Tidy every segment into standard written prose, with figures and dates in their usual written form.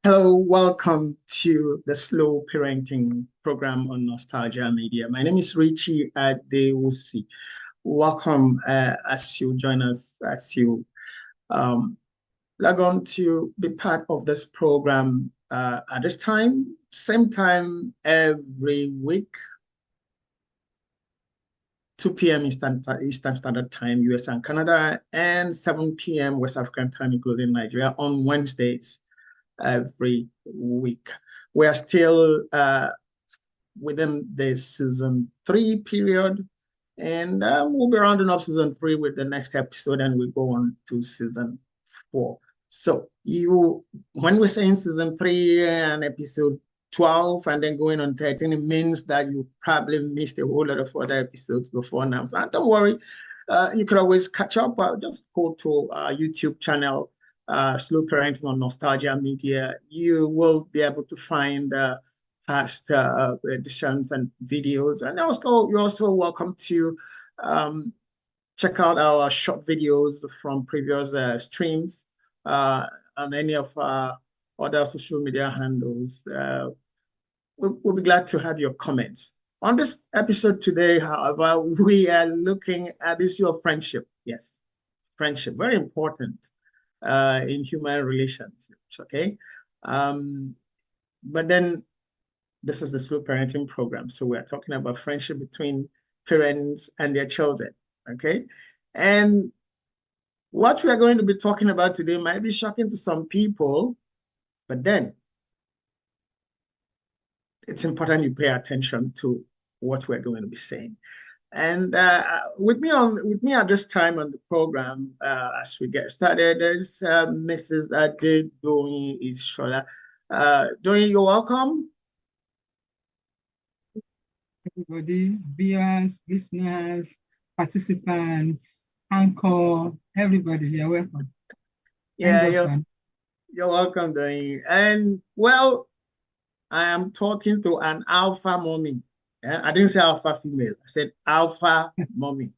Hello, welcome to the Slow Parenting program on Nostalgia Media. My name is Richie Adewusi. Welcome as you join us, as you um, log on to be part of this program at this time, same time every week, 2 p.m. Eastern Standard Time, US and Canada, and 7 p.m. West African time, including Nigeria, on Wednesdays every week. We are still within the season 3 period, and we'll be rounding up season 3 with the next episode, and we go on to season 4. So when we're saying season 3 and episode 12 and then going on 13, it means that you've probably missed a whole lot of other episodes before now. So don't worry, you could always catch up. Just go to our YouTube channel, Slow Parenting on Nostalgia Media. You will be able to find past editions and videos. And also, you're also welcome to check out our short videos from previous streams on any of our other social media handles. We'll be glad to have your comments. On this episode today, however, we are looking at the issue of friendship. Yes, friendship, very important in human relationships, okay? But then this is the slow parenting program. So we're talking about friendship between parents and their children, okay? And what we are going to be talking about today might be shocking to some people, but then it's important you pay attention to what we're going to be saying. And with me at this time on the program, as we get started, is Mrs. Adedoyin Ishola. Doyin, you're welcome. Everybody, viewers, listeners, participants, anchor, everybody, you're welcome. Yeah, you're welcome, Doyin. And well, I am talking to an alpha mommy. I didn't say alpha female. I said alpha mommy.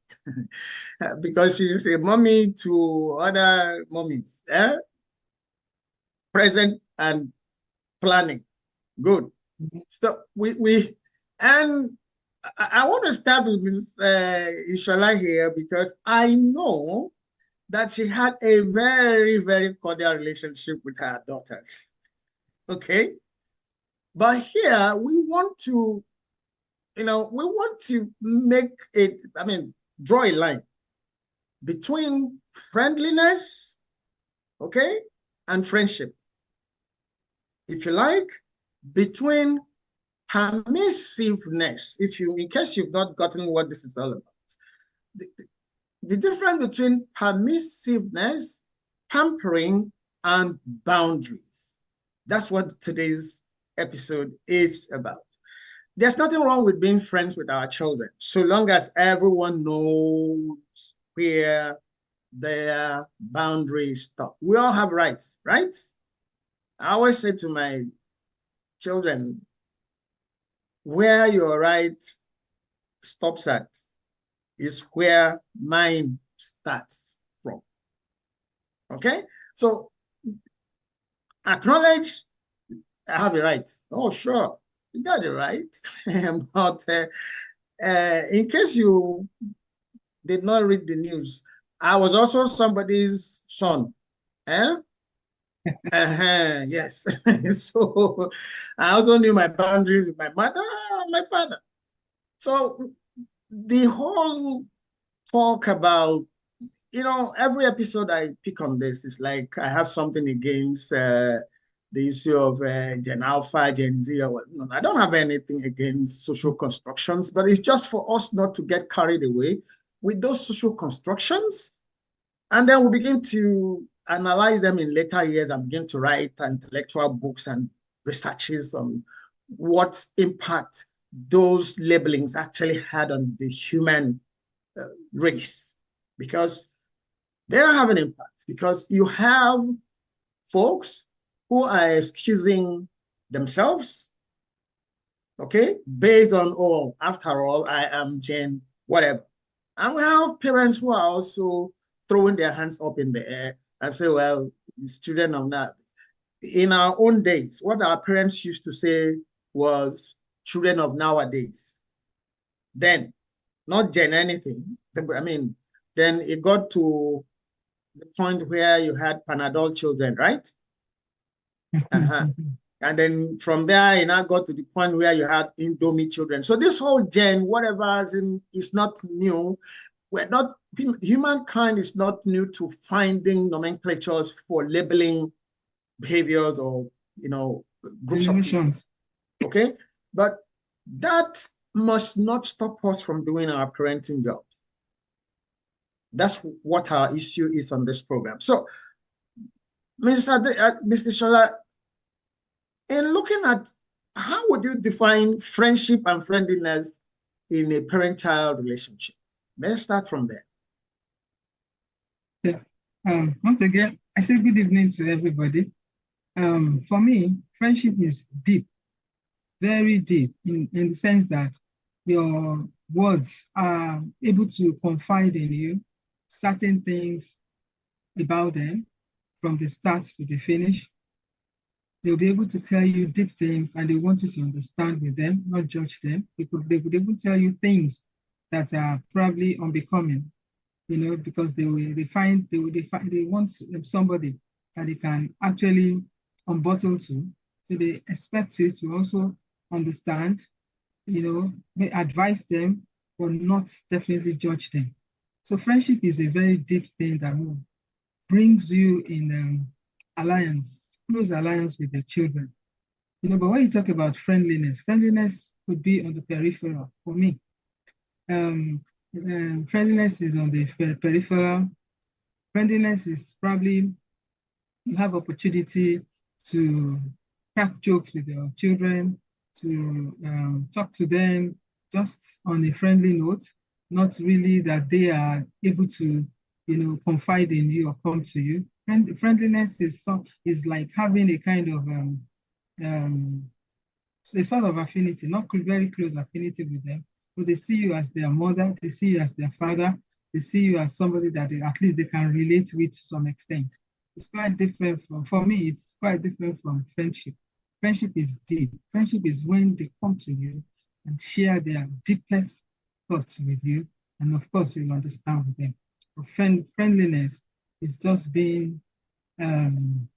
Because she's a mommy to other mommies. Present and planning. Good. So and I want to start with Ms. Ishola here because I know that she had a very, very cordial relationship with her daughters. Okay. But here we want to, make it, draw a line between friendliness, okay, and friendship. If you like, between permissiveness, in case you've not gotten what this is all about, the difference between permissiveness, pampering, and boundaries. That's what today's episode is about. There's nothing wrong with being friends with our children, so long as everyone knows where their boundaries stop. We all have rights, right? I always say to my children, where your right stops at is where mine starts from. Okay? So acknowledge I have a right. Oh, sure, you got it right. But in case you did not read the news, I was also somebody's son. Eh? Yes. So I also knew my boundaries with my mother and my father. So the whole talk about, every episode I pick on this is like I have something against the issue of Gen Alpha, Gen Z, or no, I don't have anything against social constructions, but it's just for us not to get carried away with those social constructions. And then we begin to analyze them in later years and begin to write intellectual books and researches on what impact those labelings actually had on the human race. Because they have an impact, because you have folks who are excusing themselves, okay, based on, oh, after all, I am Gen whatever. And we have parents who are also throwing their hands up in the air and say, well, it's children of that. in our own days, what our parents used to say was children of nowadays. Then, not Gen anything. I mean, then it got to the point where you had Panadol children, right? And then from there, you now got to the point where you had Indomie children. So this whole gen, whatever, is not new. We're not, humankind is not new to finding nomenclatures for labeling behaviors or, groups of people. Okay? But that must not stop us from doing our parenting jobs. That's what our issue is on this program. So, Mr. Shola, in looking at how would you define friendship and friendliness in a parent-child relationship? Let's start from there. Yeah. Once again, I say good evening to everybody. For me, friendship is deep, very deep, in the sense that your words are able to confide in you certain things about them from the start to the finish. They'll be able to tell you deep things and they want you to understand with them, not judge them. They could even tell you things that are probably unbecoming, because they want somebody that they can actually unbottle to. So they expect you to also understand, advise them, but not definitely judge them. So friendship is a very deep thing that brings you in close alliance with your children. But when you talk about friendliness could be on the peripheral for me. Friendliness is on the peripheral. Friendliness is probably you have opportunity to crack jokes with your children, to talk to them just on a friendly note, not really that they are able to, confide in you or come to you. And friendliness is like having a kind of a sort of affinity, not very close affinity with them, but they see you as their mother, they see you as their father, they see you as somebody that at least they can relate with to some extent. It's quite different for me, it's quite different from friendship. Friendship is deep. Friendship is when they come to you and share their deepest thoughts with you, and of course, you'll understand with them. But friendliness is just being on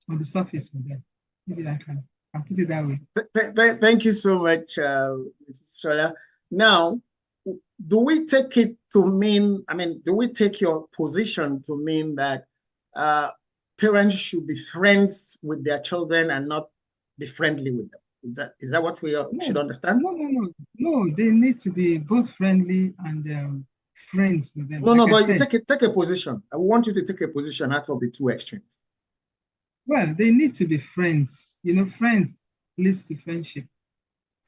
the surface with them. Maybe I can put it that way. Thank you so much, Mrs. Shola. Now, do we take it to mean, do we take your position to mean that parents should be friends with their children and not be friendly with them? Is that what we should understand? No. They need to be both friendly and friends with them. No, but you take a position. I want you to take a position out of the two extremes. Well, they need to be friends. Friends leads to friendship.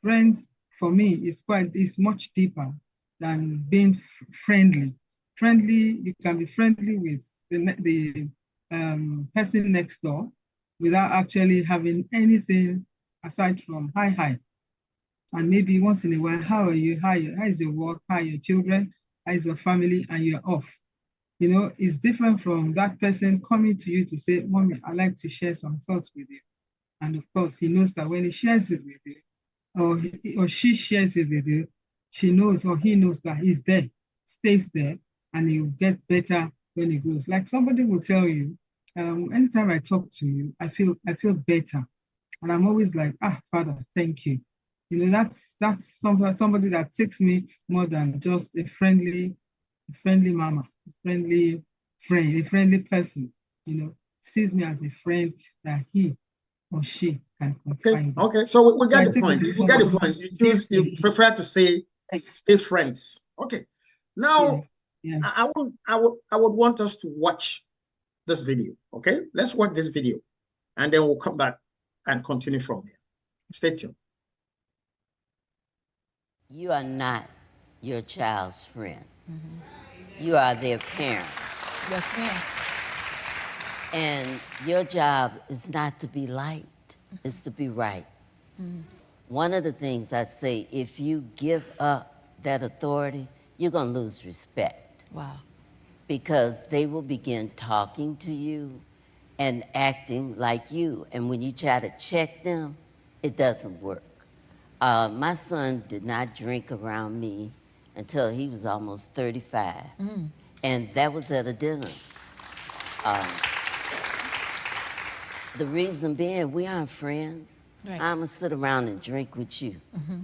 Friends, for me, is much deeper than being friendly. Friendly, you can be friendly with the person next door without actually having anything aside from hi. And maybe once in a while, how are you? How is your work? How are your children? How is your family? And you're off. It's different from that person coming to you to say, Mommy, I'd like to share some thoughts with you. And of course, he knows that when he shares it with you, or she shares it with you, she knows or he knows that he's there, stays there, and he will get better when he goes. Like somebody will tell you, anytime I talk to you, I feel better. And I'm always like, Father, thank you. That's somebody that takes me more than just a friendly mama, a friendly friend, a friendly person, sees me as a friend that he or she can confide. Okay. So we get the point. You get the point. You prefer to say stay friends. Okay. Now, yeah. I would want us to watch this video. Okay, let's watch this video, and then we'll come back and continue from there. Stay tuned. You are not your child's friend. Mm-hmm. You are their parent. Yes, ma'am. And your job is not to be liked, it's to be right. Mm-hmm. One of the things I say, if you give up that authority, you're going to lose respect. Wow. Because they will begin talking to you and acting like you. And when you try to check them, it doesn't work. My son did not drink around me until he was almost 35. And that was at a dinner. The reason being, we aren't friends. Right. I'm gonna sit around and drink with you.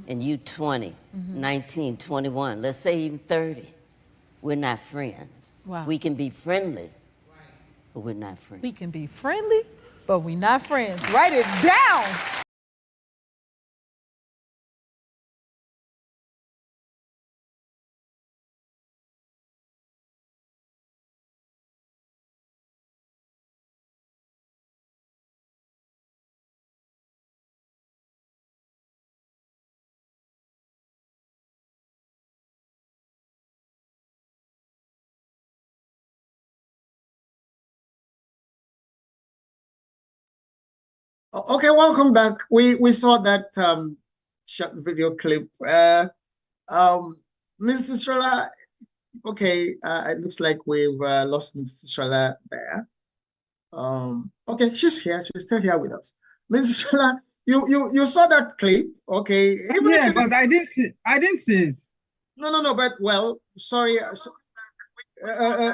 And you 20, 19, 21, let's say even 30. We're not friends. Wow. We can be friendly, but we're not friends. We can be friendly, but we're not friends. Write it down. Okay, welcome back. We saw that short video clip. Mrs. Shrella, okay, it looks like we've lost Mrs. Shrella there. Okay, she's here. She's still here with us. Mrs. Shrella, you saw that clip, okay? Even Yeah, but I didn't see it. No, but well, sorry,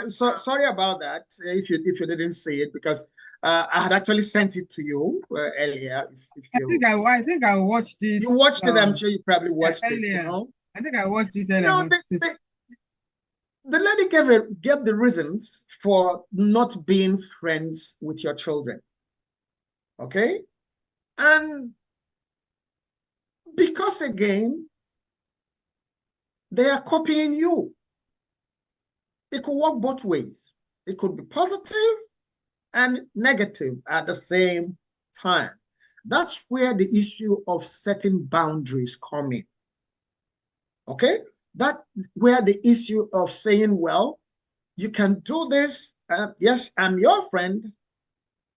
sorry about that. If you didn't see it, because I had actually sent it to you earlier. If you, I think I watched it. You watched it. I'm sure you probably watched it. Earlier. You know. I think I watched it earlier. No, the lady gave the reasons for not being friends with your children. Okay, and because again, they are copying you. It could work both ways. It could be positive and negative at the same time. That's where the issue of setting boundaries come in. Okay? That's where the issue of saying, well, you can do this. Yes, I'm your friend.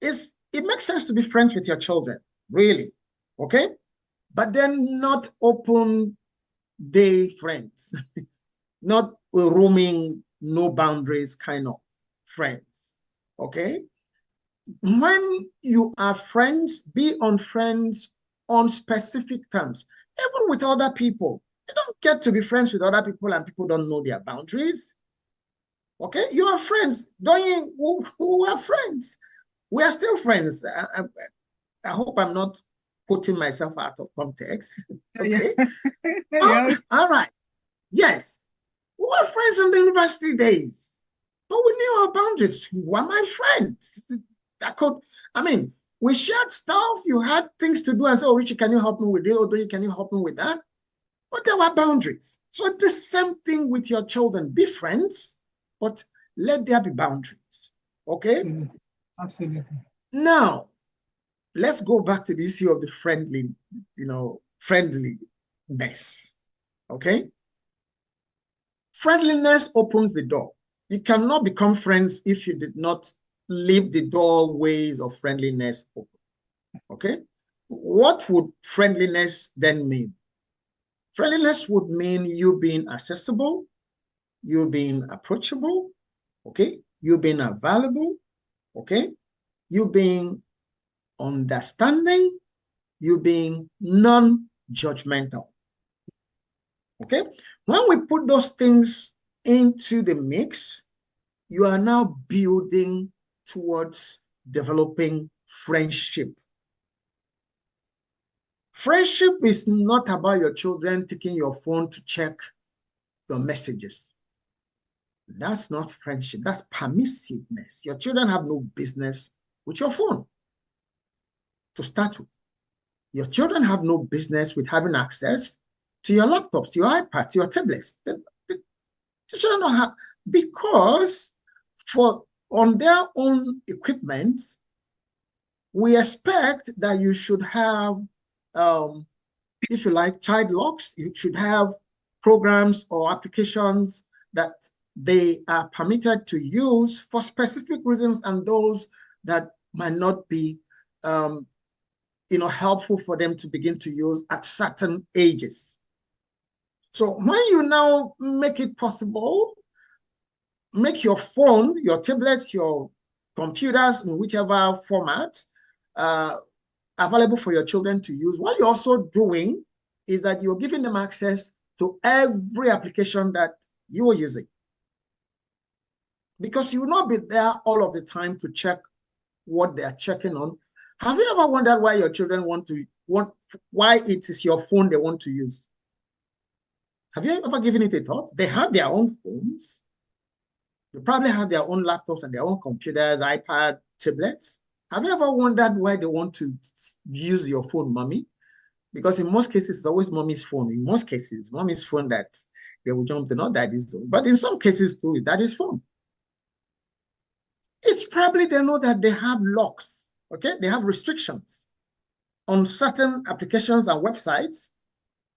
It makes sense to be friends with your children, really. Okay? But then not open day friends, not roaming, no boundaries kind of friends. Okay? When you are friends, be on friends on specific terms, even with other people. You don't get to be friends with other people and people don't know their boundaries. Okay, you are friends. Don't you? We are friends. We are still friends. I hope I'm not putting myself out of context. Okay. All right. Yes, we were friends in the university days, but we knew our boundaries. Who are my friends? We shared stuff. You had things to do and say, oh, Richie, can you help me with it? Or can you help me with that? But there were boundaries. So the same thing with your children. Be friends, but let there be boundaries. Okay? Absolutely. Now, let's go back to the issue of the friendliness. Okay? Friendliness opens the door. You cannot become friends if you did not leave the doorways of friendliness open. Okay? What would friendliness then mean? Friendliness would mean you being accessible, you being approachable, okay? You being available, okay? You being understanding, you being non-judgmental, okay? When we put those things into the mix, you are now building towards developing friendship. Friendship is not about your children taking your phone to check your messages. That's not friendship. That's permissiveness. Your children have no business with your phone to start with. Your children have no business with having access to your laptops, to your iPads, to your tablets. The children don't have, because on their own equipment, we expect that you should have if you like, child locks. You should have programs or applications that they are permitted to use for specific reasons, and those that might not be helpful for them to begin to use at certain ages. So when you now make it possible, make your phone, your tablet, your computers in whichever format available for your children to use. What you're also doing is that you're giving them access to every application that you are using. Because you will not be there all of the time to check what they are checking on. Have you ever wondered why your children why it is your phone they want to use? Have you ever given it a thought? They have their own phones. They probably have their own laptops and their own computers, iPad, tablets. Have you ever wondered why they want to use your phone, mommy? Because in most cases, it's always mommy's phone. In most cases, mommy's phone that they will jump to, not daddy's phone. But in some cases, too, it's daddy's phone. It's probably they know that they have locks, okay? They have restrictions on certain applications and websites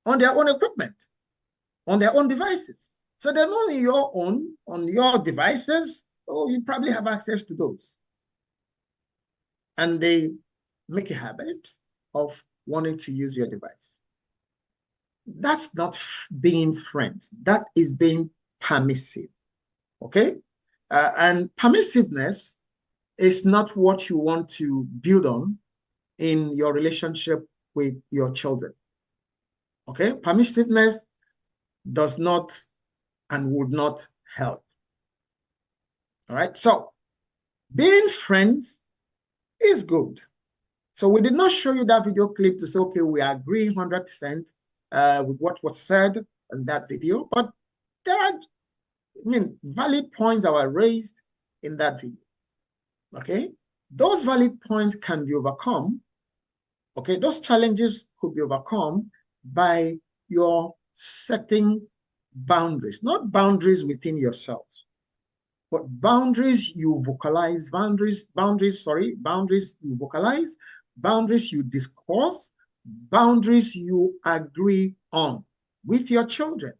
on their own equipment, on their own devices. So they know on your devices, oh, you probably have access to those. And they make a habit of wanting to use your device. That's not being friends. That is being permissive, okay? And permissiveness is not what you want to build on in your relationship with your children, okay? Permissiveness does not and would not help, all right? So being friends is good. So we did not show you that video clip to say, okay, we agree 100% with what was said in that video, but there are, valid points that were raised in that video, okay? Those valid points can be overcome, okay? Those challenges could be overcome by your setting boundaries, not boundaries within yourself, but boundaries you vocalize, boundaries you vocalize, boundaries you discuss, boundaries you agree on with your children,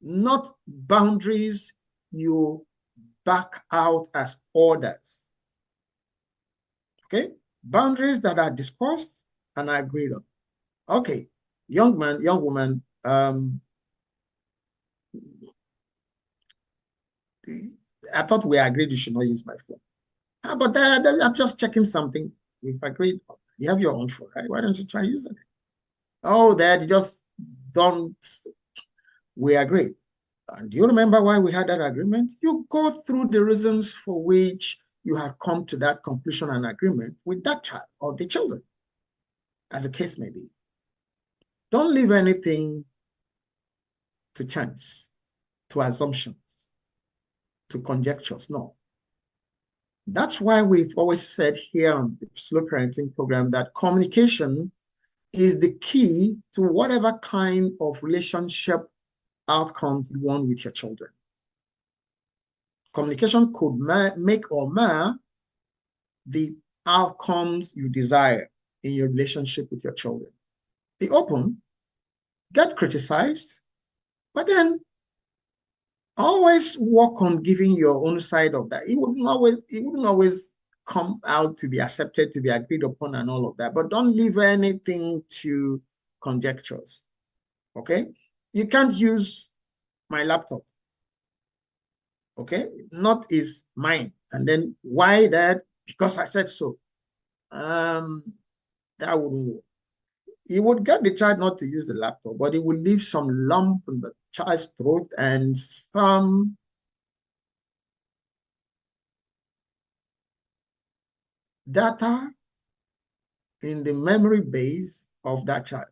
not boundaries you back out as orders, okay? Boundaries that are discussed and agreed on. Okay, young man, young woman, I thought we agreed you should not use my phone. But I'm just checking something. We've agreed. You have your own phone, right? Why don't you try using it? Oh, Dad, just don't. We agree. And do you remember why we had that agreement? You go through the reasons for which you have come to that conclusion and agreement with that child or the children, as the case may be. Don't leave anything to chance, to assumptions, to conjectures. No. That's why we've always said here on the Slow Parenting program that communication is the key to whatever kind of relationship outcome you want with your children. Communication could make or mar the outcomes you desire in your relationship with your children. Be open, get criticized, but then always work on giving your own side of that. It wouldn't always come out to be accepted, to be agreed upon and all of that, but don't leave anything to conjectures, okay? You can't use my laptop, okay? Not is mine. And then why that? Because I said so. That wouldn't work. It would get the child not to use the laptop, but it would leave some lump in the child's throat and some data in the memory base of that child.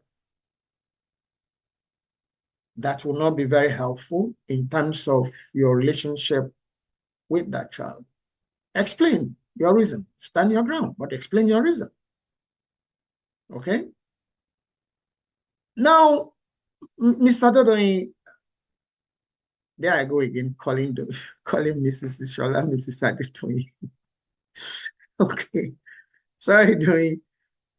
That will not be very helpful in terms of your relationship with that child. Explain your reason. Stand your ground, but explain your reason. Okay? Now, Mr. Dodoni, there I go again, calling Mrs. Ishola, Mrs. Adetoyi. Okay. Sorry, Doyi.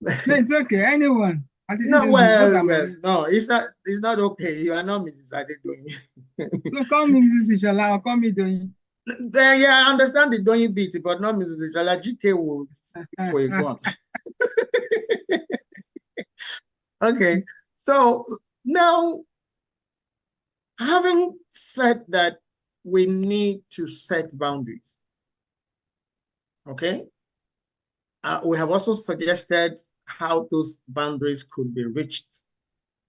No, it's okay. Anyone. No, well, no, it's not okay. You are not Mrs. Adetoyi. So call me Mrs. Ishola or call me Doyi. Yeah, I understand the Doyi bit, but not Mrs. Ishola. GK will for a gun. Okay, so now, having said that we need to set boundaries, Okay. We have also suggested how those boundaries could be reached,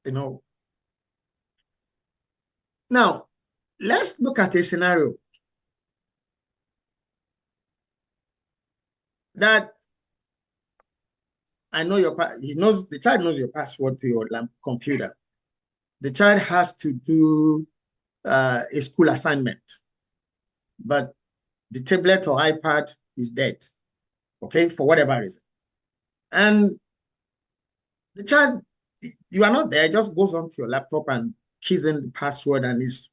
you know. Now, let's look at a scenario that I know the child knows your password to your computer. The child has to do a school assignment, but the tablet or iPad is dead, okay, for whatever reason. And the child, you are not there, just goes onto your laptop and keys in the password and is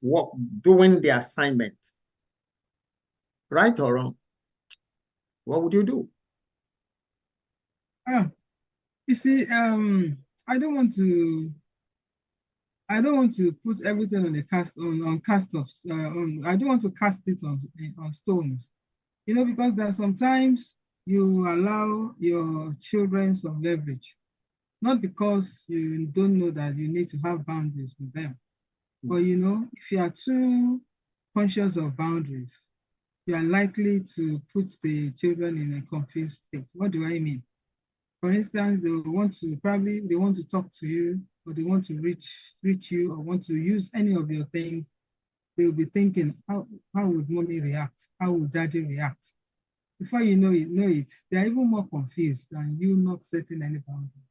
doing the assignment. Right or wrong? What would you do? You see, I don't want to put everything on the cast offs. I don't want to cast it on stones, because there are sometimes you allow your children some leverage, not because you don't know that you need to have boundaries with them, but if you are too conscious of boundaries, you are likely to put the children in a confused state. What do I mean? For instance, they want to talk to you, or they want to reach you, or want to use any of your things. They will be thinking, how would mommy react? How would daddy react? Before you know it, they're even more confused than you not setting any boundary.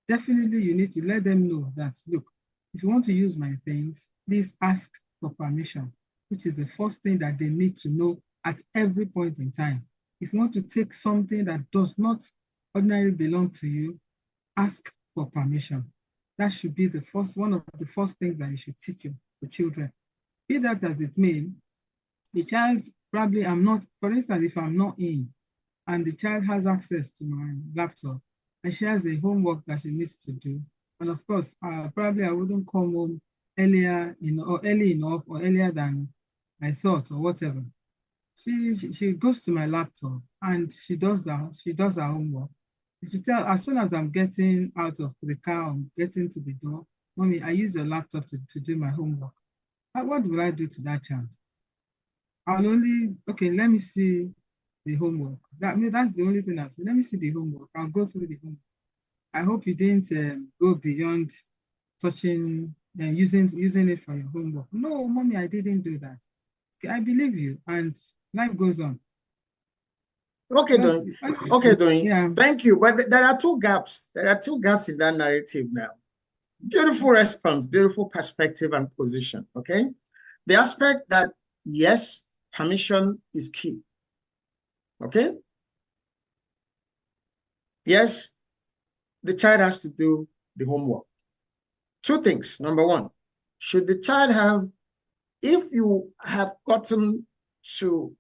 Definitely, you need to let them know that, look, if you want to use my things, please ask for permission, which is the first thing that they need to know at every point in time. If you want to take something that does not ordinarily belong to you, ask for permission. That should be one of the first things that you should teach your children. Be that as it may, the child probably, for instance, if I'm not in and the child has access to my laptop and she has a homework that she needs to do, and of course, probably I wouldn't come home early enough or earlier than I thought or whatever. She goes to my laptop and she does her homework. She tell, as soon as I'm getting out of the car, I'm getting to the door, mommy, I use your laptop to do my homework. What will I do to that child? Okay, let me see the homework. That's the only thing I'll say. Let me see the homework. I'll go through the homework. I hope you didn't go beyond touching and using it for your homework. No, mommy, I didn't do that. Okay, I believe you, and life goes on. Okay, Doing. Okay, Doing. Yeah. Thank you. But there are two gaps. There are two gaps in that narrative now. Beautiful response, beautiful perspective and position. Okay. The aspect that, yes, permission is key. Okay. Yes, the child has to do the homework. Two things. Number one, should the child if you have gotten to,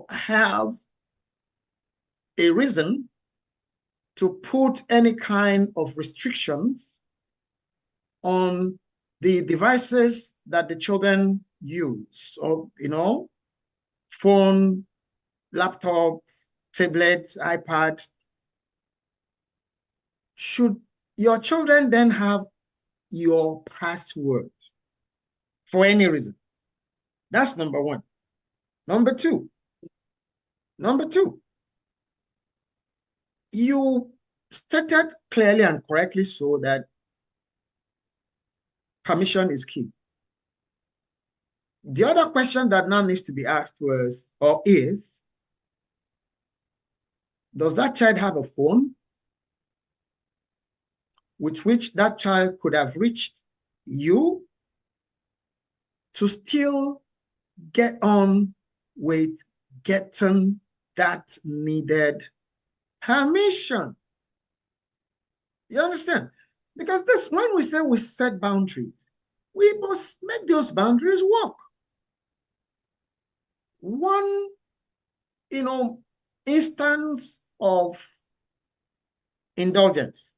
have a reason to put any kind of restrictions on the devices that the children use, or, phone, laptop, tablets, iPad, should your children then have your password for any reason? That's number one. Number two, you stated clearly and correctly so that permission is key. The other question that now needs to be asked is, does that child have a phone with which that child could have reached you to still get on with getting that needed permission? You understand? Because when we say we set boundaries, we must make those boundaries work. One, instance of indulgence,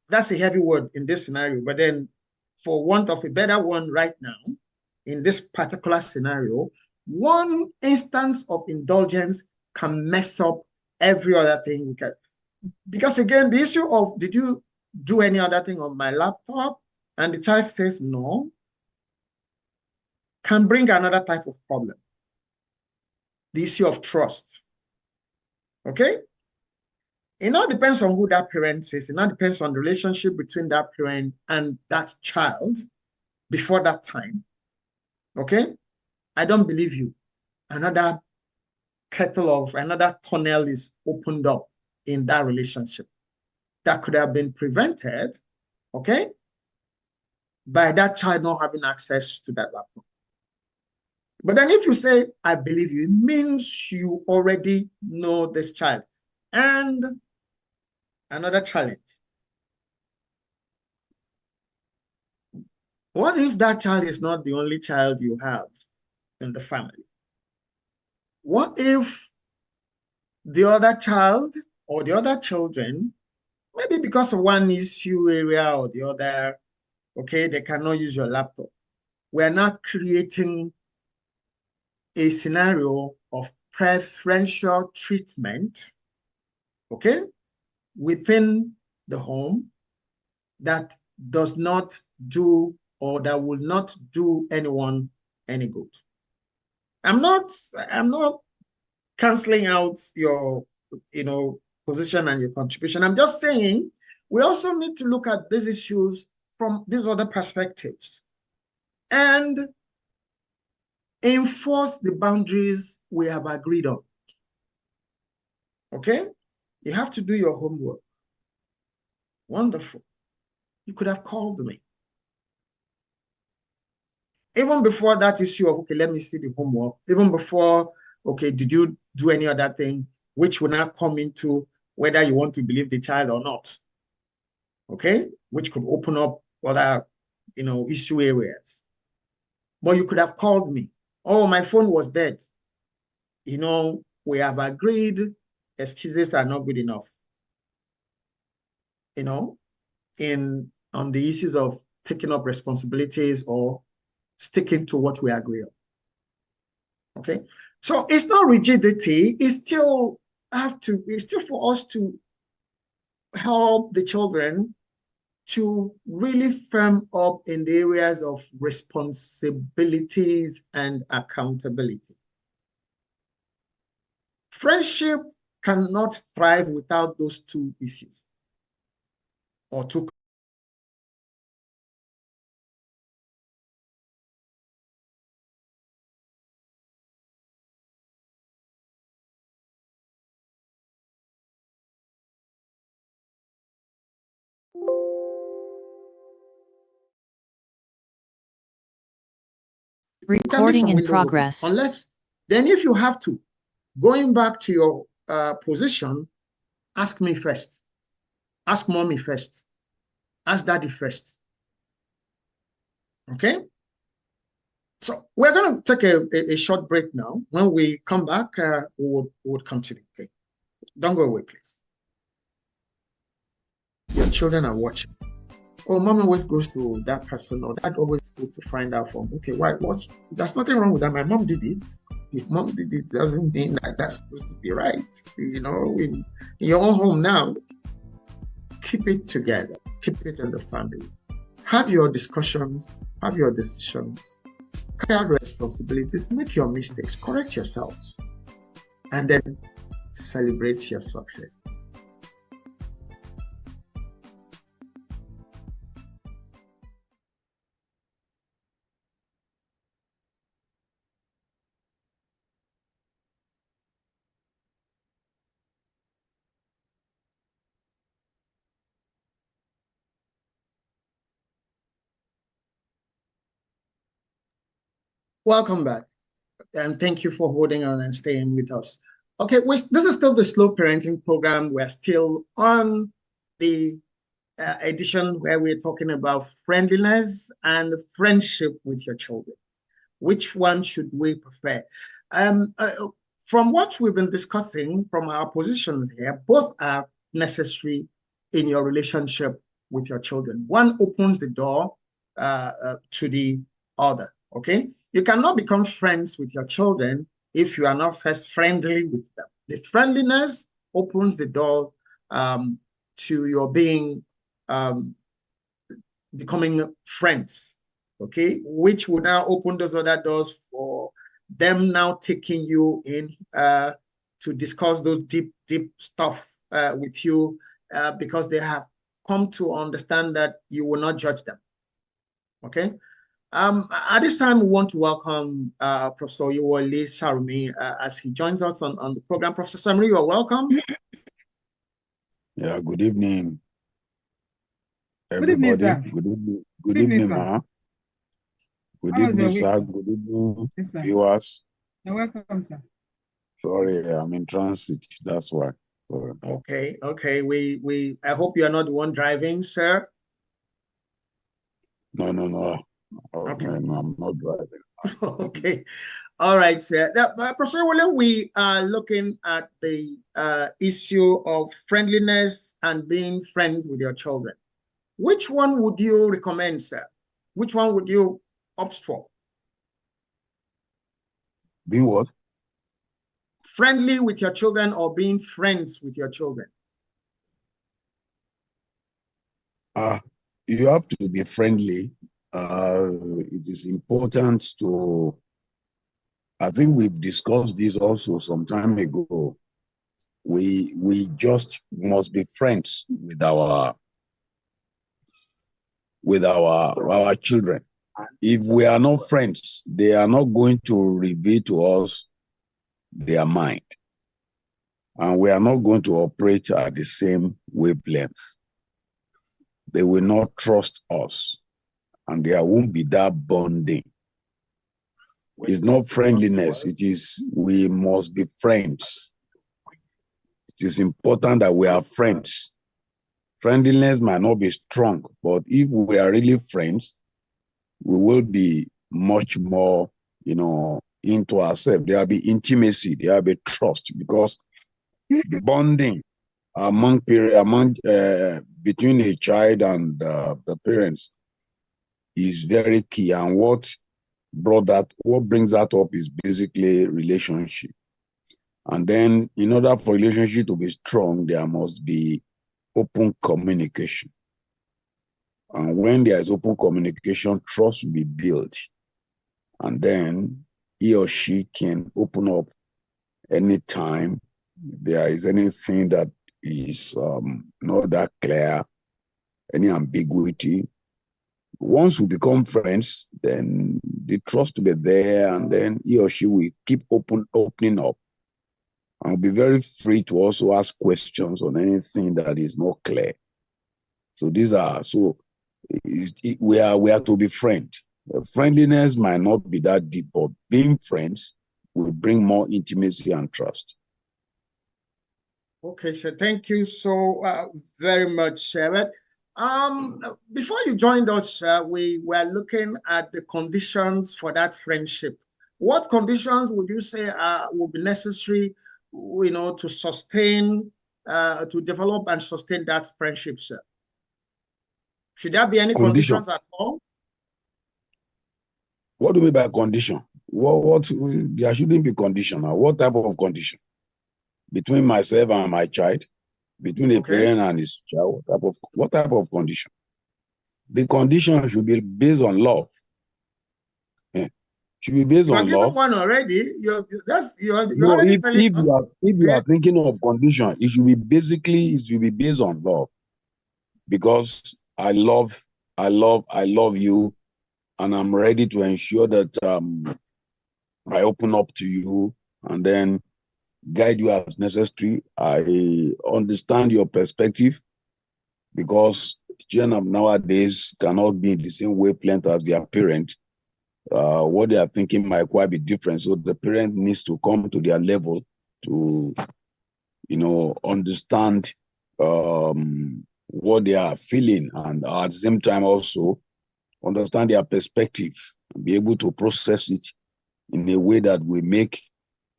that's a heavy word in this scenario, but then for want of a better one right now, in this particular scenario, one instance of indulgence can mess up every other thing. Because again, the issue of, did you do any other thing on my laptop? And the child says no, can bring another type of problem. the issue of trust. Okay? It now depends on who that parent is. It now depends on the relationship between that parent and that child before that time. Okay? I don't believe you. Another tunnel is opened up in that relationship that could have been prevented, okay, by that child not having access to that laptop. But then if you say, I believe you, it means you already know this child. And another challenge. What if that child is not the only child you have in the family? What if the other child or the other children, maybe because of one issue area or the other, okay, they cannot use your laptop? We're not creating a scenario of preferential treatment, okay, within the home that does not do or that will not do anyone any good. I'm not canceling out your, position and your contribution. I'm just saying we also need to look at these issues from these other perspectives and enforce the boundaries we have agreed on. Okay? You have to do your homework. Wonderful. You could have called me. Even before that issue of, okay, let me see the homework, even before, okay, did you do any other thing, which will now come into whether you want to believe the child or not. Okay? Which could open up other, issue areas. But you could have called me. Oh, my phone was dead. We have agreed excuses are not good enough. On the issues of taking up responsibilities or sticking to what we agree on. Okay, so it's not rigidity. It's still for us to help the children to really firm up in the areas of responsibilities and accountability. Friendship cannot thrive without those two issues or two. Recording in progress. Unless, then if you have to, going back to your position, ask me first. Ask mommy first. Ask daddy first. Okay? So we're going to take a short break now. When we come back, we would continue. Okay? Don't go away, please. Your children are watching. Oh, mom always goes to that person, or dad always goes to find out from, okay, why? There's nothing wrong with that. My mom did it. If mom did it, doesn't mean that that's supposed to be right. In your own home now, keep it together. Keep it in the family. Have your discussions. Have your decisions. Carry out responsibilities. Make your mistakes. Correct yourselves. And then celebrate your success. Welcome back, and thank you for holding on and staying with us. Okay, this is still the Slow Parenting Program. We're still on the edition where we're talking about friendliness and friendship with your children. Which one should we prefer? From what we've been discussing from our positions here, both are necessary in your relationship with your children. One opens the door to the other. Okay, you cannot become friends with your children if you are not first friendly with them. The friendliness opens the door to your becoming friends. Okay, which will now open those other doors for them now taking you in to discuss those deep stuff with you because they have come to understand that you will not judge them. Okay. At this time, we want to welcome Professor Yewole Sarumi as he joins us on the program. Professor Sarumi, you are welcome. Yeah, good evening, Good evening, everybody. sir. Good evening, sir. ma. Good How was evening, your week, sir. sir? Good evening, Yes, sir. viewers. You're welcome, sir. Sorry, I'm in transit. That's why. Sorry. Okay. I hope you are not the one driving, sir. No. Okay. I'm not driving. Okay. All right, sir. Professor Yewole, we are looking at the issue of friendliness and being friends with your children. Which one would you recommend, sir? Which one would you opt for? Being what? Friendly with your children or being friends with your children? You have to be friendly. It is important to, I think we've discussed this also some time ago. We just must be friends with our children. If we are not friends, they are not going to reveal to us their mind. And we are not going to operate at the same wavelength. They will not trust us. And there won't be that bonding. It's not friendliness. It is, we must be friends. It is important that we are friends. Friendliness might not be strong, but if we are really friends, we will be much more, into ourselves. There will be intimacy, there will be trust, because bonding between a child and the parents is very key. And what brings that up is basically relationship. And then, in order for relationship to be strong, there must be open communication. And when there is open communication, trust will be built. And then he or she can open up anytime there is anything that is not that clear, any ambiguity. Once we become friends, then the trust will be there, and then he or she will keep opening up. And will be very free to also ask questions on anything that is not clear. So we are to be friends. Friendliness might not be that deep, but being friends will bring more intimacy and trust. Okay, sir. Thank you so very much, sir. Before you joined us, we were looking at the conditions for that friendship. What conditions would you say would be necessary, to sustain, to develop and sustain that friendship, sir? Should there be any conditions at all? What do you mean by condition? What there shouldn't be condition. What type of condition? Between myself and my child, between a parent and his child, what type of condition? The condition should be based on love. Yeah. Should be based on love. One already. You're no, already if you are thinking of condition, it should be based on love. Because I love you, and I'm ready to ensure that I open up to you and then guide you as necessary. I understand your perspective, because children of nowadays cannot be in the same wavelength as their parent. What they are thinking might quite be different. So the parent needs to come to their level to, understand what they are feeling, and at the same time also understand their perspective and be able to process it in a way that will make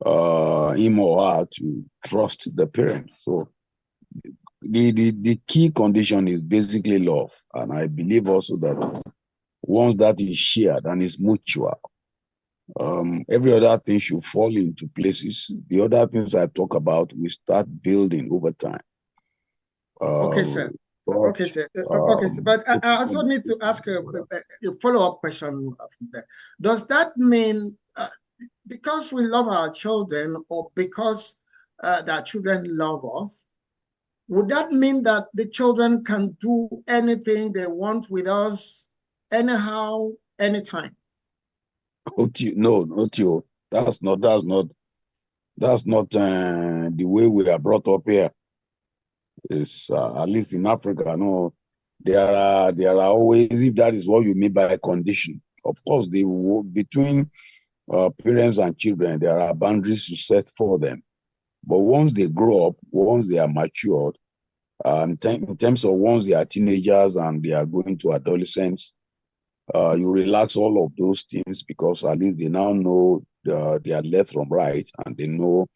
him or her to trust the parent. So the key condition is basically love. And I believe also that once that is shared and is mutual, every other thing should fall into places. The other things I talk about, we start building over time. Okay, sir. Okay, sir. But I also need to ask a follow-up question from there. Does that mean because we love our children or because that children love us, would that mean that the children can do anything they want with us anyhow, anytime? No, not you. That's not the way we are brought up here. It's at least in Africa. No, there are always, if that is what you mean by a condition. Of course, between parents and children, there are boundaries to set for them. But once they grow up, once they are matured, in terms of once they are teenagers and they are going to adolescence, you relax all of those things because at least they now know their left from right, and they know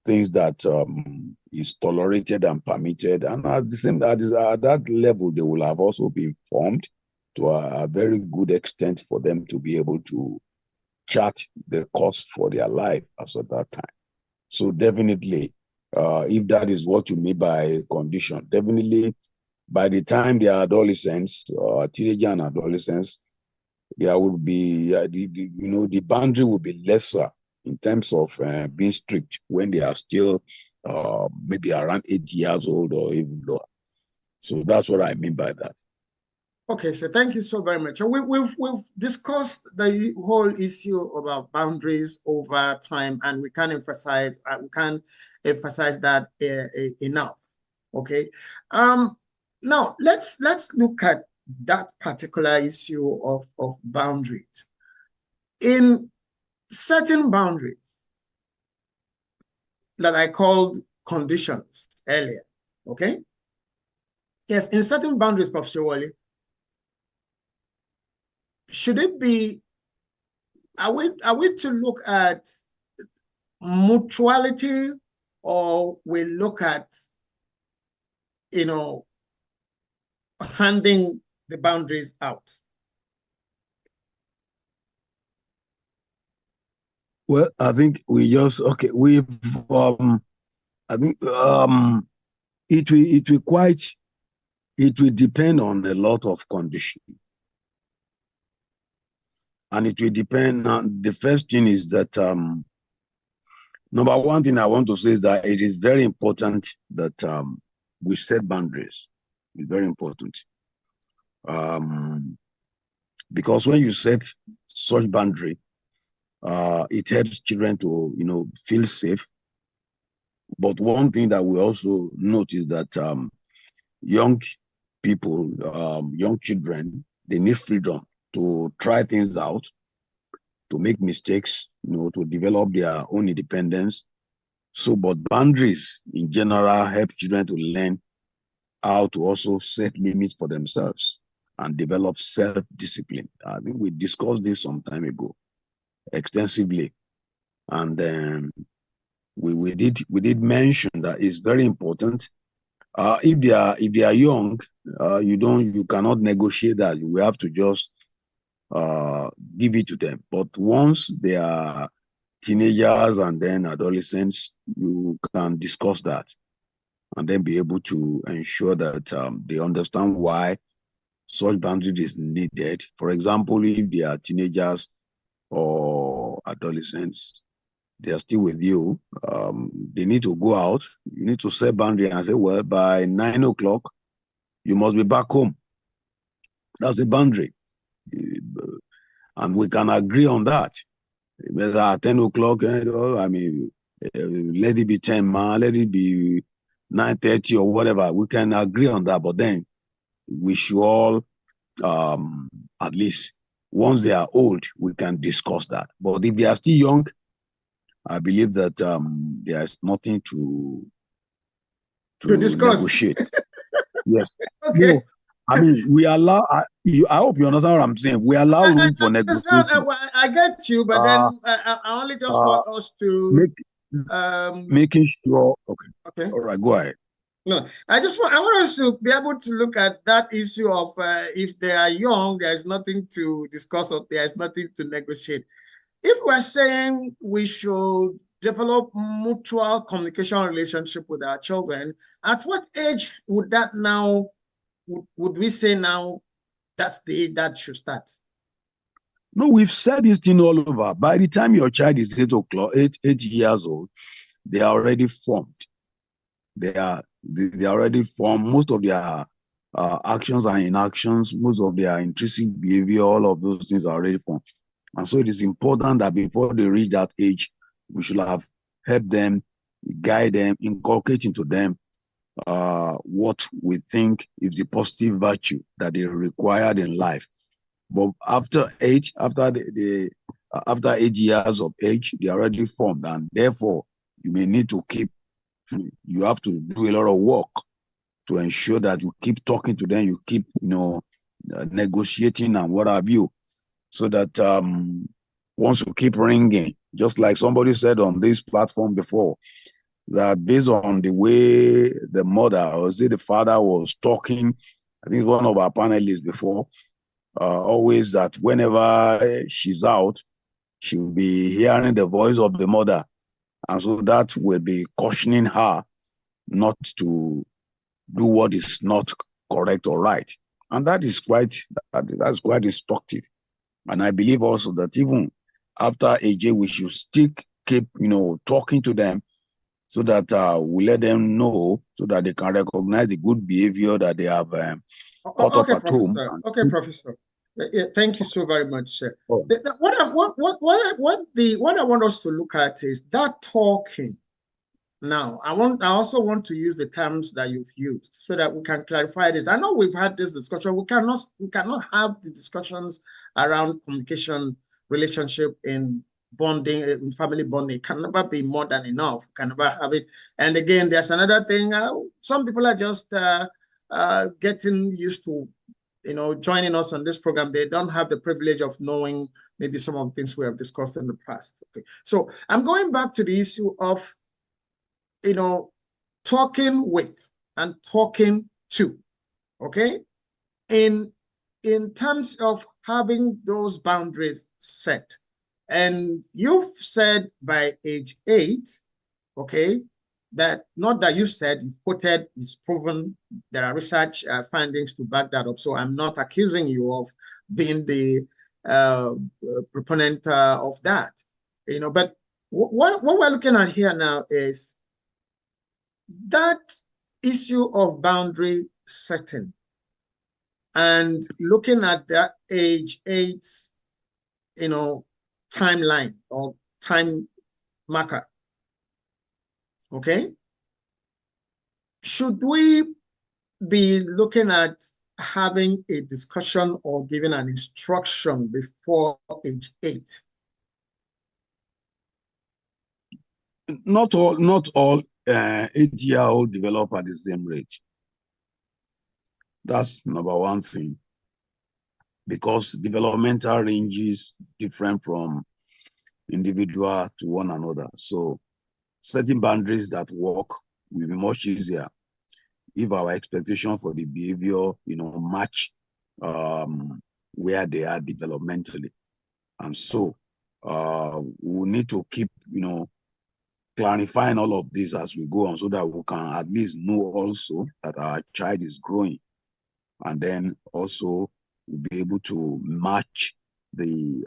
things that is tolerated and permitted. And at that level, they will have also been formed to a very good extent for them to be able to chart the course for their life as at that time. So definitely, if that is what you mean by condition, definitely by the time they are adolescents, teenager and adolescents, there will be, the boundary will be lesser in terms of being strict when they are still maybe around 8 years old or even lower. So that's what I mean by that. Okay, so thank you so very much. We've discussed the whole issue about boundaries over time, and we can't emphasize that enough. Okay, now let's look at that particular issue of boundaries. In certain boundaries that I called conditions earlier. Okay, yes, in certain boundaries, Professor Wally, should it be, are we to look at mutuality, or we look at, handing the boundaries out? Well, I think I think it will depend on a lot of conditions. And it will depend on, the first thing is that number one thing I want to say is that it is very important that we set boundaries. It's very important. Because when you set such boundary, it helps children to, feel safe. But one thing that we also note is that young people, young children, they need freedom to try things out, to make mistakes, to develop their own independence. So, but boundaries in general help children to learn how to also set limits for themselves and develop self-discipline. I think we discussed this some time ago extensively. And then we did mention that it's very important. If they are young, you cannot negotiate that. You will have to just give it to them. But once they are teenagers and then adolescents, you can discuss that and then be able to ensure that they understand why such boundary is needed. For example, if they are teenagers or adolescents, they are still with you, they need to go out. You need to set boundary and say, well, by 9 o'clock, you must be back home. That's the boundary. And we can agree on that. Whether at 10 o'clock, let it be 10, man, let it be 9:30 or whatever. We can agree on that. But then we should all, at least once they are old, we can discuss that. But if they are still young, I believe that there is nothing to discuss. Negotiate. Yes. Okay. No, I mean, we allow, I hope you understand what I'm saying. We allow room for negotiation. I get you, but then I only just want us to making sure. Okay. Okay. All right, go ahead. No, I want us to be able to look at that issue of if they are young, there is nothing to discuss or there is nothing to negotiate. If we're saying we should develop mutual communication relationship with our children, at what age would that now, would we say now that's the age that should start? No, we've said this thing all over. By the time your child is 8 years old, they are already formed. They are already formed. Most of their actions and inactions, most of their intrinsic behavior, all of those things are already formed. And so it is important that before they reach that age, we should have helped them, guide them, inculcate into them what we think is the positive virtue that they required in life. But after age, after after 8 years of age, they are already formed, and therefore you may need to you have to do a lot of work to ensure that you keep talking to them, you keep negotiating and what have you, so that once you keep ringing, just like somebody said on this platform before, that based on the way the mother or say the father was talking, I think one of our panelists before, always that whenever she's out, she'll be hearing the voice of the mother. And so that will be cautioning her not to do what is not correct or right. And that's quite instructive. And I believe also that even after AJ, we should still keep, talking to them so that we let them know so that they can recognize the good behavior that they have caught up at home. Okay, Professor. Thank you so very much, sir. Oh. What I want us to look at is that talking. Now, I also want to use the terms that you've used so that we can clarify this. I know we've had this discussion. We cannot have the discussions around communication, relationship in bonding, in family bonding. It can never be more than enough. We can never have it. And again, there's another thing. Some people are just getting used to, joining us on this program. They don't have the privilege of knowing maybe some of the things we have discussed in the past. Okay, so I'm going back to the issue of talking with and talking to, okay? In terms of having those boundaries set. And you've said by age 8, okay, that not that you said, you've quoted, it's proven, there are research findings to back that up. So I'm not accusing you of being the proponent of that, but what we're looking at here now is that issue of boundary setting and looking at that age 8, timeline or time marker. Okay. Should we be looking at having a discussion or giving an instruction before age 8? Not all 8-year-old develop at the same rate. That's number one thing, because developmental range is different from individual to one another. So setting boundaries that work will be much easier if our expectation for the behavior, match where they are developmentally. And so we need to keep, clarifying all of this as we go on so that we can at least know also that our child is growing. And then also we'll be able to match the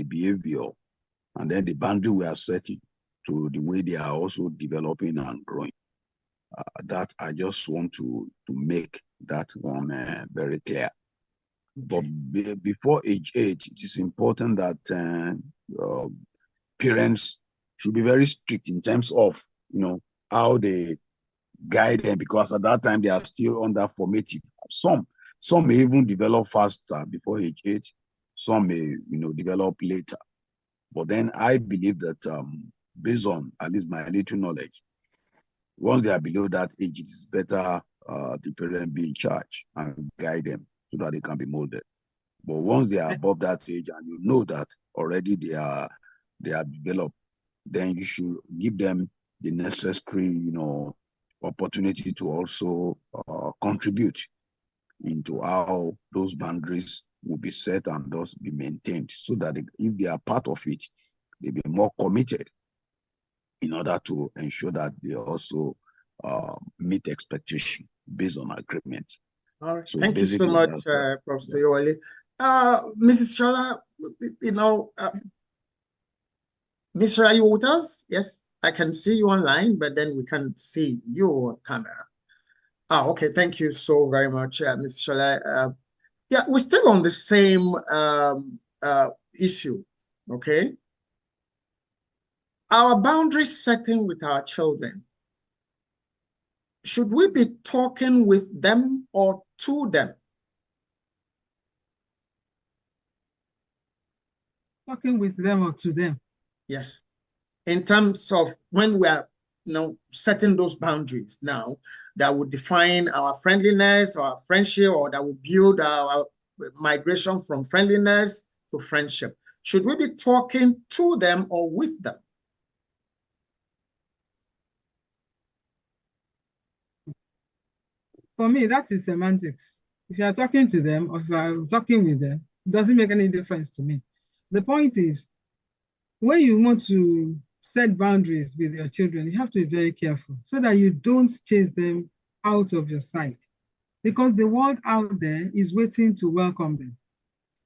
behavior and then the boundary we are setting to the way they are also developing and growing. That I just want to make that one very clear. But before age 8, it is important that parents should be very strict in terms of, how they guide them, because at that time they are still under formative. Some may even develop faster before age 8. Some may, develop later. But then I believe that based on at least my little knowledge, once they are below that age, it is better the parent be in charge and guide them so that they can be molded. But once they are above that age and you know that already they are developed, then you should give them the necessary, opportunity to also contribute into how those boundaries will be set and thus be maintained, so that if they are part of it, they be more committed in order to ensure that they also meet expectation based on agreement. All right. So thank you so much, Professor Yowale. Mrs. Shala, you know, Mr. Are you with us? Yes, I can see you online, but then we can't see your camera. Okay. Thank you so very much, Mr. Shalai. Yeah, we're still on the same issue. Okay. Our boundary setting with our children. Should we be talking with them or to them? Talking with them or to them? Yes. In terms of when we are, setting those boundaries now that would define our friendliness, our friendship, or that will build our migration from friendliness to friendship. Should we be talking to them or with them? For me, that is semantics. If you are talking to them or if you are talking with them, it doesn't make any difference to me. The point is, when you want to set boundaries with your children, you have to be very careful so that you don't chase them out of your sight, because the world out there is waiting to welcome them.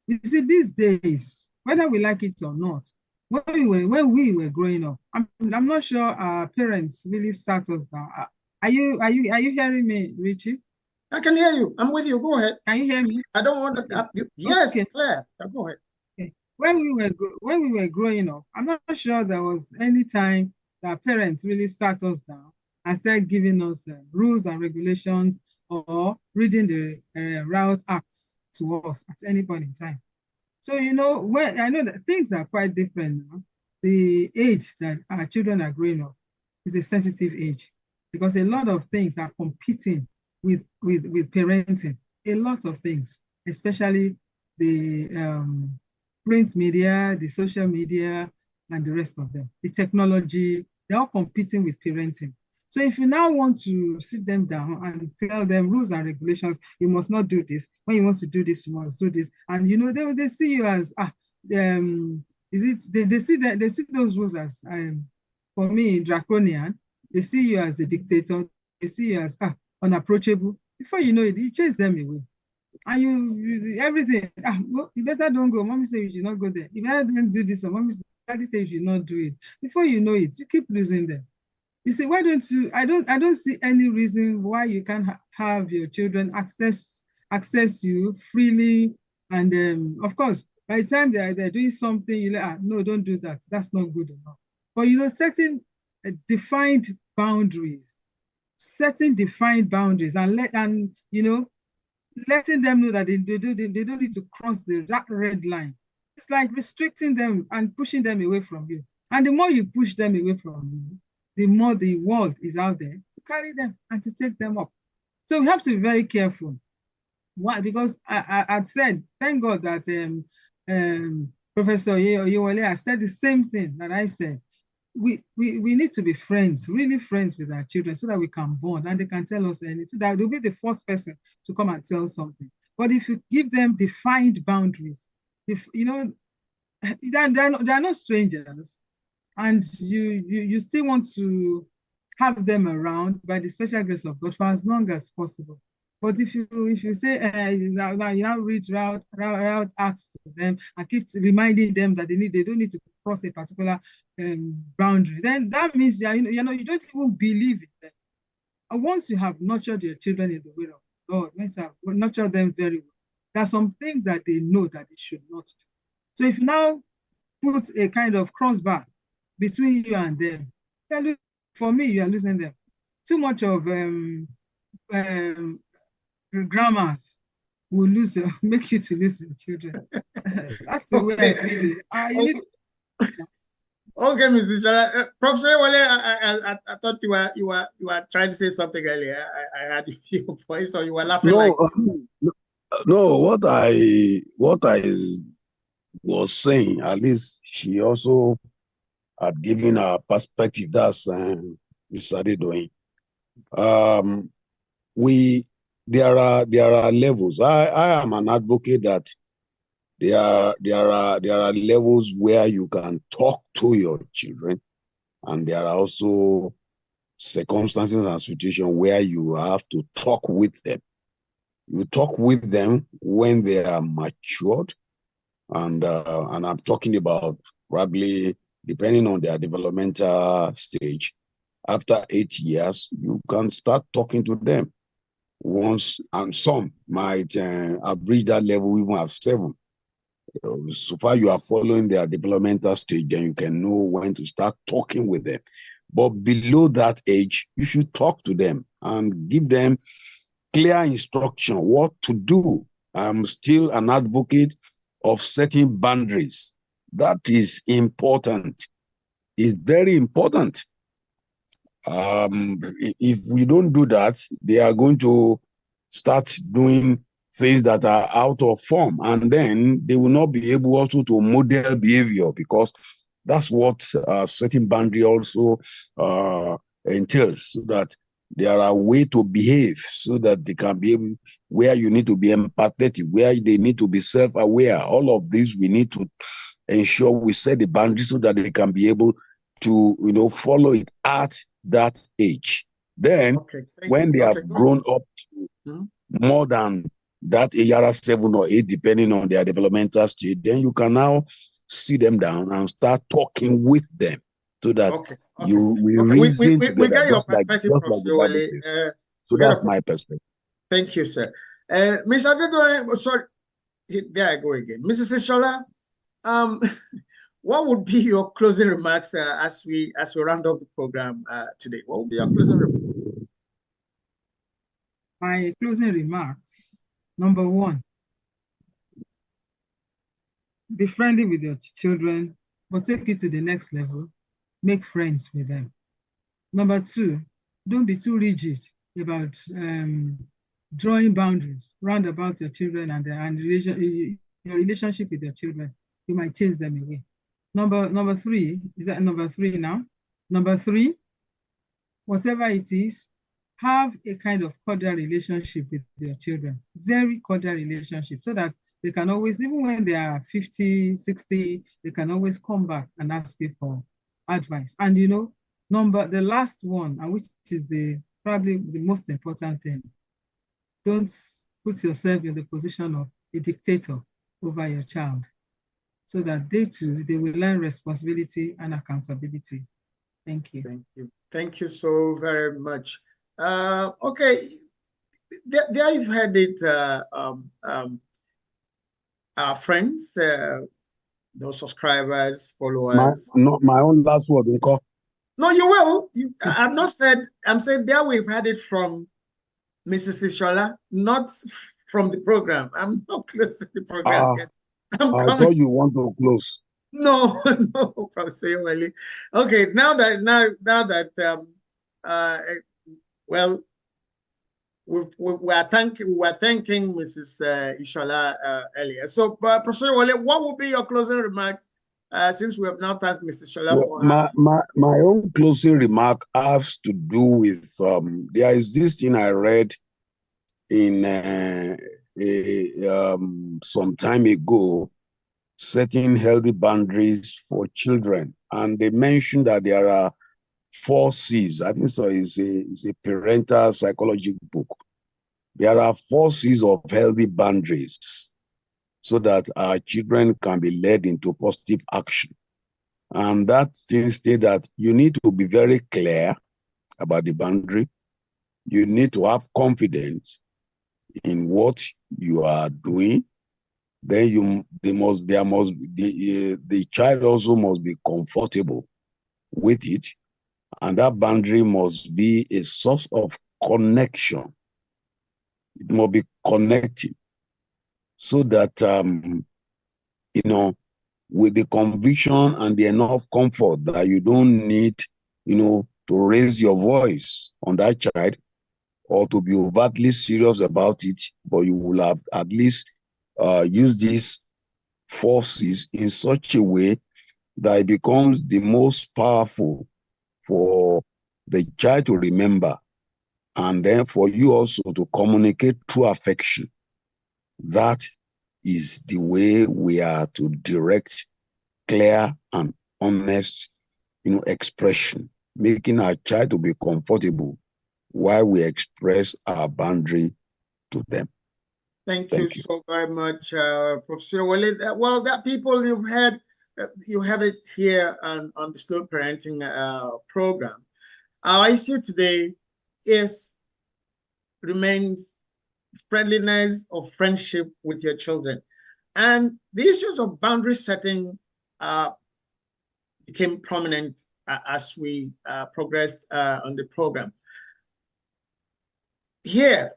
You see, these days, whether we like it or not, when we were growing up, I'm not sure our parents really sat us down. Are you hearing me, Richie? I can hear you. I'm with you. Go ahead. Can you hear me? I don't want to. Yes, okay. Claire. Go ahead. Okay. When we were growing up, I'm not sure there was any time that parents really sat us down and started giving us rules and regulations or reading the route acts to us at any point in time. So, when I know that things are quite different now. The age that our children are growing up is a sensitive age because a lot of things are competing with parenting. A lot of things, especially the print media, the social media, and the rest of them. The technology, they're all competing with parenting. So if you now want to sit them down and tell them rules and regulations, you must not do this. When you want to do this, you must do this. And they see you as they see those rules as for me draconian. They see you as a dictator. They see you as unapproachable. Before you know it, you chase them away. And you everything. You better don't go. Mommy says you should not go there. You better don't do this. Or mommy says daddy says you should not do it. Before you know it, you keep losing them. You see, why don't you? I don't see any reason why you can't have your children access you freely. And of course, by the time they're doing something, you're like, no, don't do that. That's not good enough. But setting defined boundaries, and letting them know that they don't need to cross that red line. It's like restricting them and pushing them away from you. And the more you push them away from you, the more the world is out there to carry them and to take them up. So we have to be very careful. Why? Because I'd said, thank God that Professor Oyewole has said the same thing that I said. We need to be friends, really friends with our children so that we can bond and they can tell us anything. That will be the first person to come and tell something. But if you give them defined boundaries, they're not strangers, and you still want to have them around by the special grace of God for as long as possible. But if you say you now read route acts to them and keep reminding them that they don't need to cross a particular boundary, then that means you don't even believe in them. And once you have nurtured your children in the way of God, once you have nurtured them very well, there are some things that they know that they should not do. So if you now put a kind of crossbar between you and them, for me, you are losing them. Too much of grammars will make you to lose your children. That's the way I feel it. Okay, Mr. Shala. Professor Wale, I thought you were trying to say something earlier. I had a few points, so you were laughing no. What I was saying, at least she also had given a perspective. That's Mr. Adedoyin. There are levels. I am an advocate that there are levels where you can talk to your children, and there are also circumstances and situations where you have to talk with them. You talk with them when they are matured, And I'm talking about probably depending on their developmental stage. After 8 years, you can start talking to them once, and some might have reached that level even at 7. So far you are following their developmental stage, then you can know when to start talking with them. But below that age, you should talk to them and give them clear instruction what to do. I'm still an advocate of setting boundaries. That is important. It's very important. If we don't do that, they are going to start doing things that are out of form, and then they will not be able also to model behavior, because that's what setting boundary also entails, so that there are ways to behave, so that they can be able, where you need to be empathetic, where they need to be self-aware. All of these we need to ensure we set the boundary so that they can be able to, follow it at that age. Then, when they have grown up to more than that age, either 7 or 8, depending on their developmental stage, then you can now sit them down and start talking with them, so that you will reason together, we get your just like perspective, the Bible says. So that's my perspective. Thank you, sir. Ms. Adedoyin, sorry, there I go again. Mrs. Ishola, what would be your closing remarks as we round up the program today? What would be your closing remarks? My closing remarks: number 1, be friendly with your children, but take it to the next level. Make friends with them. Number 2, don't be too rigid about drawing boundaries round about your children and your relationship with your children. You might chase them away. Number 3, is that number 3 now? Number 3, whatever it is, have a kind of cordial relationship with your children, very cordial relationship, so that they can always, even when they are 50, 60, they can always come back and ask you for advice. And the last one, and which is probably the most important thing, don't put yourself in the position of a dictator over your child, so that they will learn responsibility and accountability. Thank you. Thank you. Thank you so very much. Okay, there you've had it, our friends, those subscribers, followers. My own last word, Uncle. No, you will. I'm not said. I'm saying there we've had it from Mrs. Ishola, not from the program. I'm not closing the program yet. I thought you want to close. No, no, Professor Wally. Okay, now that well, we are thanking Mrs. Ishola earlier. So, Professor Wale, what would be your closing remarks since we have now thanked Mrs. Ishola for her? My own closing remark has to do with there is this thing I read in some time ago, setting healthy boundaries for children, and they mentioned that there are 4 C's. I think so. It's a parental psychology book. There are 4 C's of healthy boundaries, so that our children can be led into positive action. And that thing states that you need to be very clear about the boundary. You need to have confidence in what you are doing. Then the child also must be comfortable with it, and that boundary must be a source of connection. It must be connecting, so that with the conviction and the enough comfort that you don't need, to raise your voice on that child or to be overtly serious about it, but you will have at least used these 4 C's in such a way that it becomes the most powerful for the child to remember, and then for you also to communicate through affection. That is the way we are to direct clear and honest, expression, making our child to be comfortable while we express our boundary to them. Thank you so very much, Professor Walid. Well, that people you have it here on the Slow Parenting program. Our issue today remains friendliness or friendship with your children. And the issues of boundary setting became prominent as we progressed on the program. Here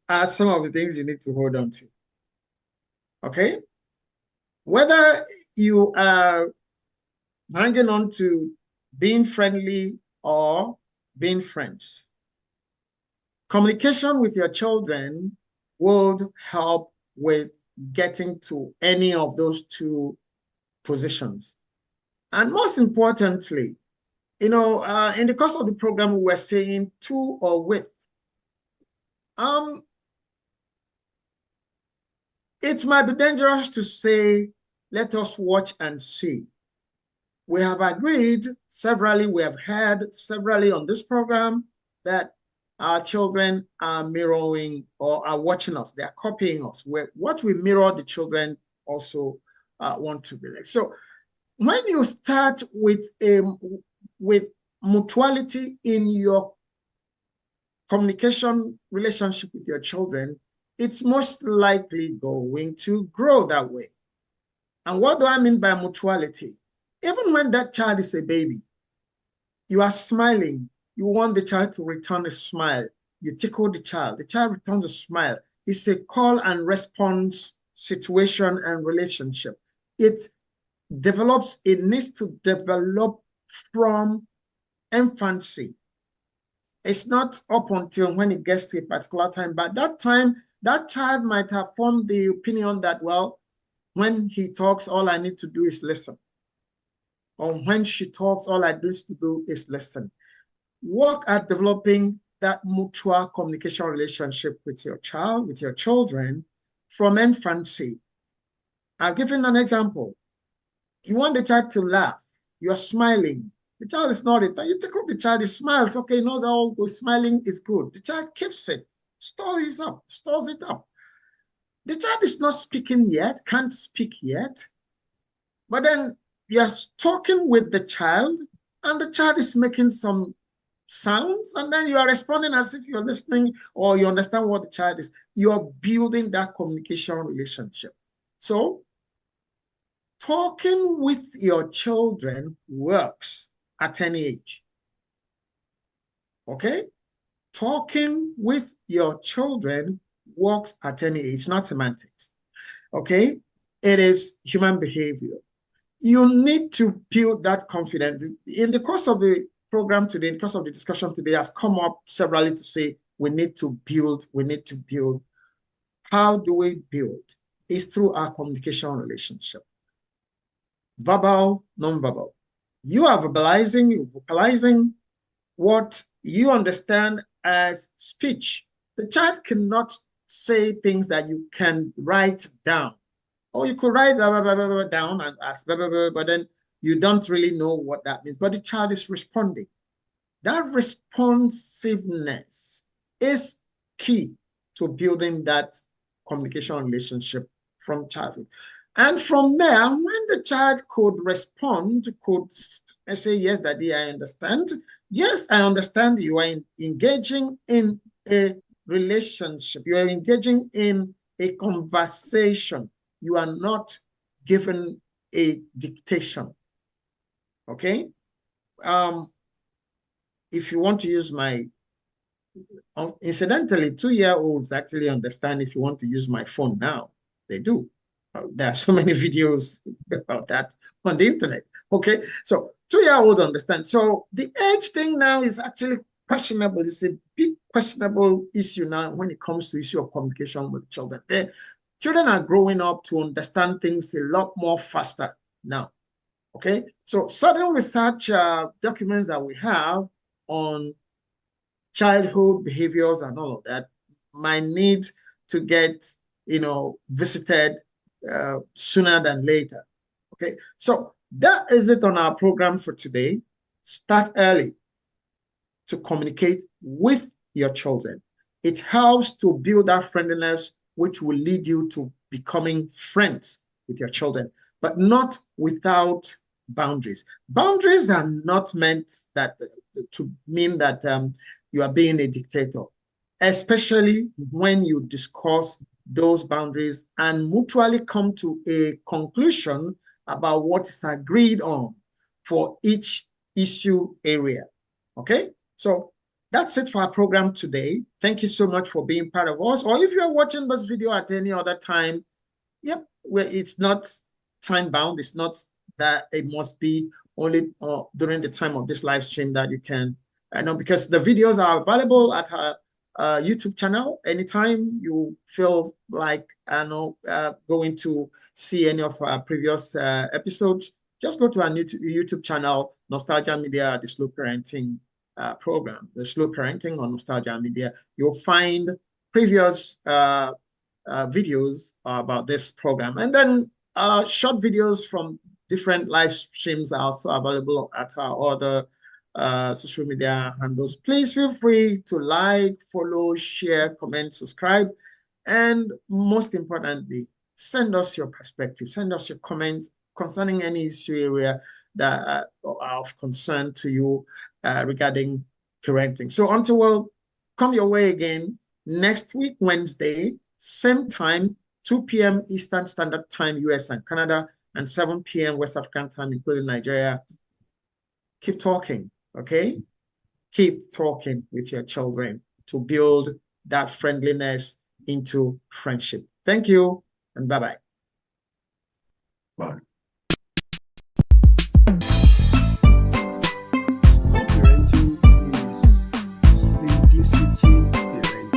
are some of the things you need to hold on to. Okay? Whether you are hanging on to being friendly or being friends, communication with your children would help with getting to any of those two positions. And most importantly, in the course of the program, we're saying to or with. It might be dangerous to say, let us watch and see. We have agreed severally, we have heard severally on this program that our children are mirroring or are watching us. They are copying us. What we mirror, the children also want to be like. So when you start with mutuality in your communication relationship with your children, it's most likely going to grow that way. And what do I mean by mutuality? Even when that child is a baby, you are smiling, you want the child to return a smile. You tickle the child returns a smile. It's a call and response situation and relationship. It needs to develop from infancy. It's not up until when it gets to a particular time, but that time, that child might have formed the opinion that, well, when he talks, all I need to do is listen. Or when she talks, all I need to do is listen. Work at developing that mutual communication relationship with your child, with your children from infancy. I'll give you an example. You want the child to laugh. You're smiling. The child is not it. You take off the child, he smiles. Okay, knows how smiling is good. The child keeps it, stores it up. The child is not speaking yet, can't speak yet. But then you're talking with the child, and the child is making some sounds, and then you are responding as if you're listening or you understand what the child is. You're building that communication relationship. So talking with your children works at any age. Okay? Talking with your children works at any age, not semantics. Okay? It is human behavior. You need to build that confidence. In the course of the program today, in the course of the discussion today, has come up severally to say we need to build. How do we build? It's through our communication relationship. Verbal, non-verbal. You are verbalizing, you're vocalizing what you understand as speech. The child cannot say things that you can write down. Or you could write blah, blah, blah, blah, down and ask, blah, blah, blah, but then you don't really know what that means. But the child is responding. That responsiveness is key to building that communication relationship from childhood. And from there, when the child could respond, could say, yes, Daddy, I understand. Yes, I understand you are engaging in a relationship. You are engaging in a conversation. You are not given a dictation. Okay? If you want to use my, incidentally, 2-year-olds actually understand if you want to use my phone now. They do. There are so many videos about that on the internet. Okay, so 2-year-olds understand. So the age thing now is actually questionable. It's a big questionable issue now when it comes to issue of communication with children. Children are growing up to understand things a lot more faster now. Okay, so certain research documents that we have on childhood behaviors and all of that might need to get, visited sooner than later. Okay, so that is it on our program for today. Start early to communicate with your children. It helps to build that friendliness, which will lead you to becoming friends with your children, but not without boundaries. Boundaries are not meant that to mean that you are being a dictator, especially when you discuss those boundaries and mutually come to a conclusion about what is agreed on for each issue area. Okay, so that's it for our program today. Thank you so much for being part of us. Or if you are watching this video at any other time, yep, well, it's not time bound. It's not that it must be only during the time of this live stream that you can, know, because the videos are available at our YouTube channel. Anytime you feel like going to see any of our previous episodes, just go to our new YouTube channel, Nostalgia Media, the Slow Parenting program, the Slow Parenting on Nostalgia Media. You'll find previous videos about this program, and then short videos from different live streams are also available at our other social media handles. Please feel free to like, follow, share, comment, subscribe, and most importantly, send us your perspective, send us your comments concerning any issue area that are of concern to you regarding parenting. So until we'll come your way again next week, Wednesday, same time, 2 p.m. Eastern Standard Time, US and Canada, and 7 p.m. West African Time, including Nigeria. Keep talking, okay? Keep talking with your children to build that friendliness into friendship. Thank you, and bye-bye. Bye. Parenting is simplicity parenting.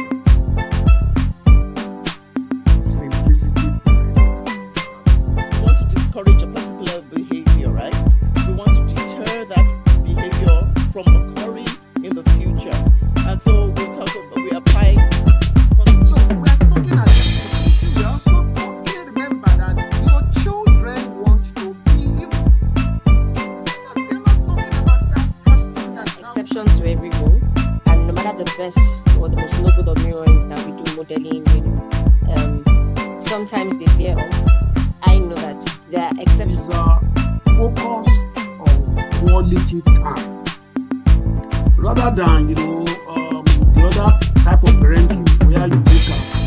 Simplicity parenting. We want to discourage a particular behavior, right? We want to deter that behavior from occurring in the future. And so we apply. So we are talking about simplicity. We are also talking, remember that your children want to be you. They're not talking about that person that's out. Exception to every rule, and no matter the best or the most noble of mirroring that we do modeling, sometimes they veer off. I know that there are exceptions. Is focus on quality time rather than the other type of parenting where you look at